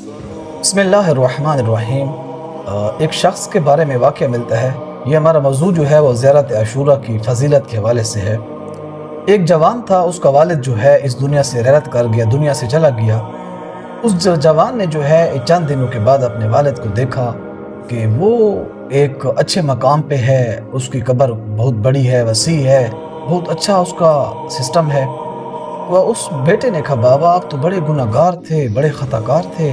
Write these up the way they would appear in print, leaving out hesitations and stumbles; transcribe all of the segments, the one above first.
بسم اللہ الرحمن الرحیم۔ ایک شخص کے بارے میں واقعہ ملتا ہے۔ یہ ہمارا موضوع جو ہے وہ زیارت عاشوراء کی فضیلت کے حوالے سے ہے۔ ایک جوان تھا، اس کا والد جو ہے اس دنیا سے رحلت کر گیا، دنیا سے چلا گیا۔ اس جوان نے جو ہے چند دنوں کے بعد اپنے والد کو دیکھا کہ وہ ایک اچھے مقام پہ ہے، اس کی قبر بہت بڑی ہے، وسیع ہے، بہت اچھا اس کا سسٹم ہے۔ وہ اس بیٹے نے کہا، بابا آپ تو بڑے گناہ گار تھے، بڑے خطا کار تھے،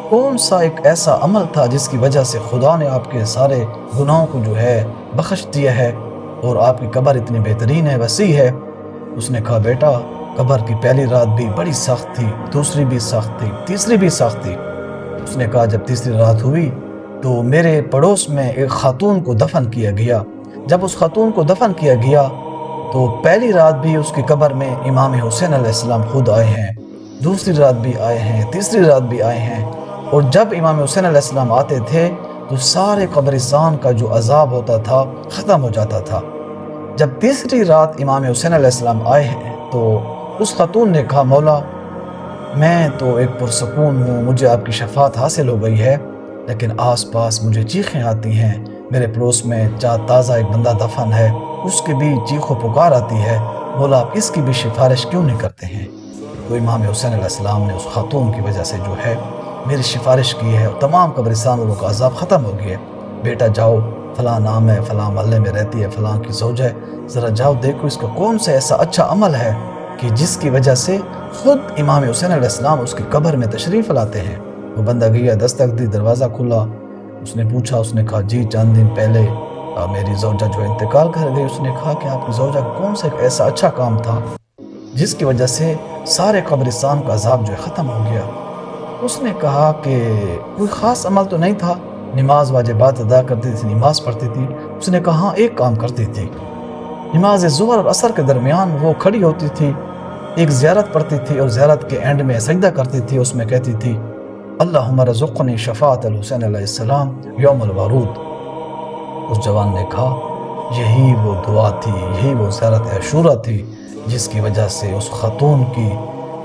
کون سا ایک ایسا عمل تھا جس کی وجہ سے خدا نے آپ کے سارے گناہوں کو جو ہے بخش دیا ہے اور آپ کی قبر اتنی بہترین ہے، وسیع ہے؟ اس نے کہا، بیٹا قبر کی پہلی رات بھی بڑی سخت تھی، دوسری بھی سخت تھی، تیسری بھی سخت تھی۔ اس نے کہا، جب تیسری رات ہوئی تو میرے پڑوس میں ایک خاتون کو دفن کیا گیا۔ جب اس خاتون کو دفن کیا گیا تو پہلی رات بھی اس کی قبر میں امام حسین علیہ السلام خود آئے ہیں، دوسری رات بھی آئے ہیں، تیسری رات بھی آئے ہیں، اور جب امام حسین علیہ السلام آتے تھے تو سارے قبرستان کا جو عذاب ہوتا تھا ختم ہو جاتا تھا۔ جب تیسری رات امام حسین علیہ السلام آئے ہیں تو اس خاتون نے کہا، مولا میں تو ایک پرسکون ہوں، مجھے آپ کی شفاعت حاصل ہو گئی ہے، لیکن آس پاس مجھے چیخیں آتی ہیں، میرے پڑوس میں تازہ ایک بندہ دفن ہے، اس کی بھی چیخ و پکار آتی ہے، مولا آپ اس کی بھی سفارش کیوں نہیں کرتے ہیں؟ تو امام حسین علیہ السلام نے اس خاتون کی وجہ سے جو ہے میری سفارش کی ہے اور تمام قبرستان والوں کا عذاب ختم ہو گیا۔ بیٹا جاؤ، فلاں نام ہے، فلاں محلے میں رہتی ہے، فلاں کی زوجہ ہے، ذرا جاؤ دیکھو اس کا کون سا ایسا اچھا عمل ہے کہ جس کی وجہ سے خود امام حسین علیہ السلام اس کی قبر میں تشریف لاتے ہیں۔ وہ بندہ گیا، دستک دی، دروازہ کھلا، اس نے پوچھا، اس نے کہا، جی چند دن پہلے میری زوجہ جو انتقال کر گئی۔ اس نے کہا کہ آپ کی زوجہ کا کون سا ایک ایسا اچھا کام تھا جس کی وجہ سے سارے قبرستان کا عذاب جو ہے ختم ہو گیا؟ اس نے کہا کہ کوئی خاص عمل تو نہیں تھا، نماز واجبات ادا کرتی تھی، نماز پڑھتی تھی۔ اس نے کہا، ہاں ایک کام کرتی تھی، نماز ظہر اور عصر کے درمیان وہ کھڑی ہوتی تھی، ایک زیارت پڑھتی تھی اور زیارت کے اینڈ میں سجدہ کرتی تھی، اس میں کہتی تھی، اللہم رزقنی شفاعت الحسین علیہ السلام یوم الورود۔ اس جوان نے کہا، یہی وہ دعا تھی، یہی وہ زیارت عاشوراء تھی جس کی وجہ سے اس خاتون کی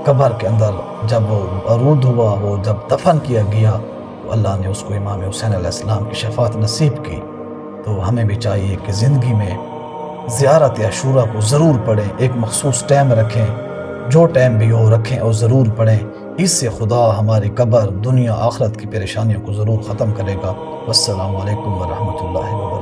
قبر کے اندر جب وہ عروج ہوا، وہ جب دفن کیا گیا تو اللہ نے اس کو امام حسین علیہ السلام کی شفاعت نصیب کی۔ تو ہمیں بھی چاہیے کہ زندگی میں زیارت عاشوراء کو ضرور پڑھیں، ایک مخصوص ٹائم رکھیں، جو ٹائم بھی ہو رکھیں اور ضرور پڑھیں۔ اس سے خدا ہماری قبر، دنیا آخرت کی پریشانیوں کو ضرور ختم کرے گا۔ والسلام علیکم ورحمۃ اللہ وبرکاتہ۔